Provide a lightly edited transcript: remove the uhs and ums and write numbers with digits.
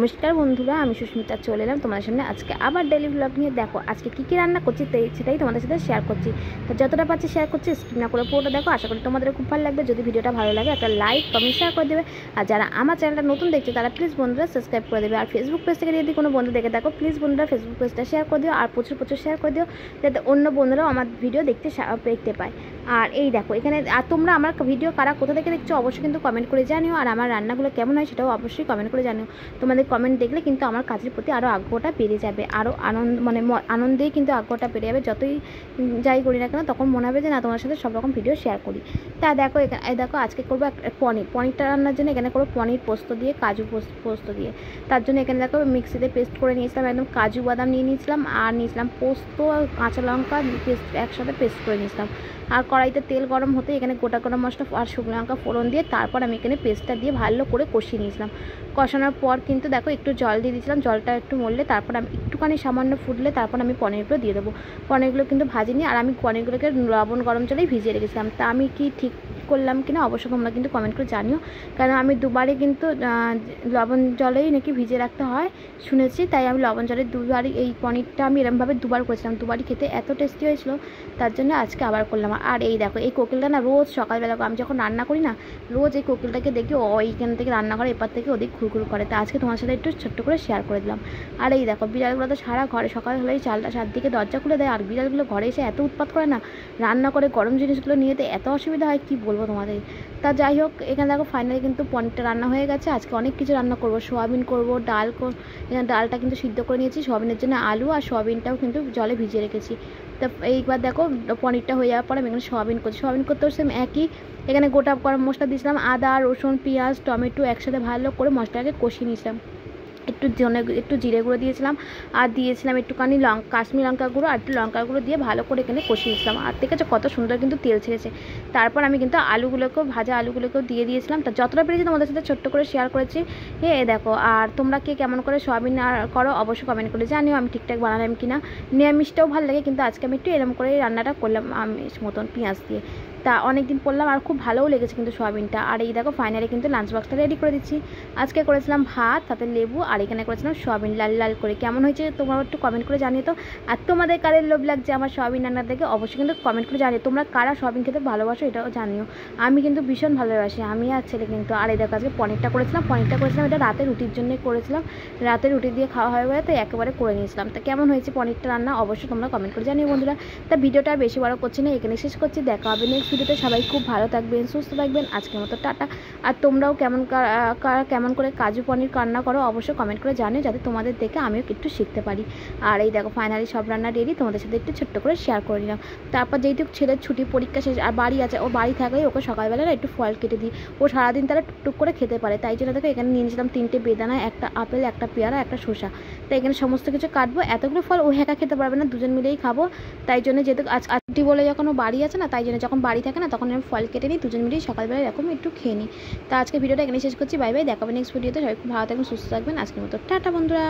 নমস্কার বন্ধুরা, আমি সুস্মিতা চলে এলাম তোমাদের সামনে আজকে আবার ডেইলি ব্লগ নিয়ে। দেখো আজকে কী রান্না করছি সেটাই তোমাদের সাথে শেয়ার করছি। তো যতটা পাচ্ছি শেয়ার করছি, স্কিপ না করে পুরোটা দেখো। আশা করি তোমাদের খুব ভালো লাগবে। যদি ভিডিওটা ভালো লাগে একটা লাইক কমেন্ট শেয়ার করে দেবে। আর যারা আমার চ্যানেলটা নতুন দেখছে তারা প্লিজ বন্ধুরা সাবস্ক্রাইব করে দেবে। আর ফেসবুক পেজ থেকে যদি কোনো বন্ধু দেখে থাকো, প্লিজ বন্ধুরা ফেসবুক পেজটা শেয়ার করে দিও আর প্রচুর শেয়ার করে দিও, যাতে অন্য বন্ধুরাও আমার ভিডিও দেখতে পায়। আর এই দেখো এখানে, আর তোমরা আমার ভিডিও কারা কোথা থেকে দেখছো অবশ্যই কিন্তু কমেন্ট করে জানিও। আর আমার রান্নাগুলো কেমন হয় সেটাও অবশ্যই কমেন্ট করে জানিও। তোমাদের কমেন্ট দেখলে কিন্তু আমার কাজের প্রতি আরও আগ্রহটা বেড়ে যাবে, আরও আনন্দেই কিন্তু আগ্রহটা বেড়ে যাবে। যতই যাই করি না কেন তখন মনে হবে যে না, তোমার সাথে সব রকম ভিডিও শেয়ার করি। তা দেখো দেখো আজকে করবো পনিরটা রান্নার জন্য এখানে করবো পনির পোস্ত দিয়ে, কাজু পোস্ত দিয়ে। তার জন্য এখানে দেখো মিক্সিতে পেস্ট করে নিয়েছিলাম, একদম কাজু বাদাম নিয়ে নিয়েছিলাম, আর নিয়েছিলাম পোস্ত আর কাঁচা লঙ্কা একসাথে পেস্ট করে নিয়েছিলাম। আর কড়াইতে তেল গরম হতে এখানে গোটা গরম মশলা আর শুকনো লঙ্কা ফোড়ন দিয়ে তারপর আমি এখানে পেস্টটা দিয়ে ভালো করে কষিয়ে নিয়েছিলাম। কষানোর পর কিন্তু দেখো একটু জল দিয়ে দিয়েছিলাম, জলটা একটু মরলে তারপর আমি একটুখানি সামান্য ফুটলে তারপর আমি পনিরগুলো দিয়ে দেবো। পনিরগুলো কিন্তু ভাজিনি, আর আমি পনিরগুলোকে লবণ গরম জলেই ভিজিয়ে রেখেছিলাম। তা আমি কি ঠিক করলাম কিনা অবশ্যই তোমরা কিন্তু কমেন্ট করে জানিও, কারণ আমি দুবারই কিন্তু লবণ জলেই নাকি ভিজিয়ে রাখতে হয় শুনেছি, তাই আমি লবণ জলে দুবারই এই পনিরটা আমি এরমভাবে দুবার করেছিলাম। দুবারই খেতে এত টেস্টি হয়েছিল, তার জন্য আজকে আবার করলাম। আর এই দেখো এই কোকিলটা না রোজ সকালবেলা আমি যখন রান্না করি না, রোজ এই কোকিলটাকে দেখি এইখান থেকে রান্না করে এপার থেকে ওদিক ঘুরঘুর করে। তা আজকে তোমার সাথে একটু ছোট্ট করে শেয়ার করে দিলাম। আর এই দেখো বিড়ালগুলো তো সারা ঘরে সকাল হলেই চারদিকে দরজা খুলে দেয়, আর বিড়ালগুলো ঘরে এসে এত উৎপাত করে না, রান্না করে গরম জিনিসগুলো নিয়ে যেতে এত অসুবিধা হয় কি বলবো তোমাদের। তা যাই হোক, এখানে দেখো ফাইনালি কিন্তু পনিরটা রান্না হয়ে গেছে। আজকে অনেক কিছু রান্না করবো, সোয়াবিন করবো, এখানে ডালটা কিন্তু সিদ্ধ করে নিয়েছি, সোয়াবিনের জন্য আলু আর সোয়াবিনটাও কিন্তু জলে ভিজিয়ে রেখেছি। তা এইবার দেখো পনিরটা হয়ে যাওয়ার পর আমি এখানে সোয়াবিন করছি। সোয়াবিন করতেও সেম একই, এখানে গোটা গরম মশলা দিয়েছিলাম, আদা রসুন পেঁয়াজ টমেটো একসাথে ভালো করে মশলাটাকে কষিয়ে নিয়েছিলাম। একটু জিরে গুঁড়ো দিয়েছিলাম, আর দিয়েছিলাম একটুখানি কাশ্মীর লঙ্কা গুঁড়ো আর একটু লঙ্কা গুঁড়ো দিয়ে ভালো করে এখানে কষিয়েছিলাম। আর দেখেছো কত সুন্দর কিন্তু তেল ছেড়েছে। তারপর আমি কিন্তু ভাজা আলুগুলোকেও দিয়ে দিয়েছিলাম। তা যতটা পেরেছি তোমাদের সাথে ছোট্ট করে শেয়ার করেছি। দেখো, আর তোমরা কে কেমন করে সোয়াবিন করো অবশ্যই কমেন্ট করে জানিও, আমি ঠিকঠাক বানালাম কিনা। নিরামিষটাও ভালো লাগে, কিন্তু আজকে আমি একটু এরকম করে রান্নাটা করলাম আমিষ মতন পেঁয়াজ দিয়ে। তা অনেকদিন করলাম আর খুব ভালোও লেগেছে কিন্তু সোয়াবিনটা। আর এই দেখো ফাইনালি কিন্তু লাঞ্চ বক্সটা রেডি করে দিচ্ছি। আজকে করেছিলাম ভাত, সাথে লেবু, আর এখানে করেছিলাম সোয়াবিন লাল লাল করে। কেমন হয়েছে তোমরা একটু কমেন্ট করে জানিয়ে তো। আর তোমাদের কারের লোভ লাগছে আমার সোয়াবিন রান্নার দেখে অবশ্যই কিন্তু কমেন্ট করে জানিও। তোমরা কারা সোয়াবিন খেতে ভালোবাসো এটাও জানিও। আমি কিন্তু ভীষণ ভালোবাসি, আমি আর ছেলে কিন্তু। আর এই দেখো আজকে পনিরটা করেছিলাম এটা রাতের রুটির জন্যই করেছিলাম। রাতের রুটি দিয়ে খাওয়া হয়ে গেলে তো একেবারে করে নিয়েছিলাম। তা কেমন হয়েছে পনিরটা রান্না অবশ্যই তোমরা কমেন্ট করে জানিও বন্ধুরা। তা ভিডিওটা বেশি বড় করছি না, এখানে শেষ করছি। দেখা হবে নেক্সট ভিডিওতে। সবাই খুব ভালো থাকবেন, সুস্থ থাকবেন। আজকের মতো টাটা। আর তোমরাও কেমন করে কাজু পনির রান্না করো অবশ্যই কমেন্ট করে জানিও, যাতে তোমাদের দেখে আমিও একটু শিখতে পারি। আর এই দেখো ফাইনালি সব রান্না রেডি, তোমাদের সাথে একটু ছোট্ট করে শেয়ার করে নিলাম। তারপর যেহেতু ছেলের ছুটি পরীক্ষা শেষ আর বাড়ি আছে, ও বাড়ি থাকলেই ওকে সকালবেলা একটু ফল কেটে দিই, ও সারাদিন তারা টুকটুক করে খেতে পারে। তাই জন্য দেখো এখানে নিয়ে নিয়েছিলাম 3টে বেদানা, একটা আপেল, একটা পেয়ারা, একটা শসা। তাই এখানে সমস্ত কিছু কাটবো। এতগুলো ফল ও একা খেতে পারবে না, দুজন মিলেই খাবো। তাই জন্য যেহেতু আজটি বলে যখন ও বাড়ি আছে না, তাই জন্য যখন বাড়ি থাকে না তখন আমি ফল কেটে নিই, দুজন মিলেই সকালবেলা এরকম একটু খেয়ে নিই। তা আজকে ভিডিওটা এখানে শেষ করছি। বাই বাই, দেখাবে নেক্সট ভিডিওতে। সবাই খুব ভালো থাকবেন, সুস্থ থাকবেন। আজকের মতো টাটা বন্ধুরা।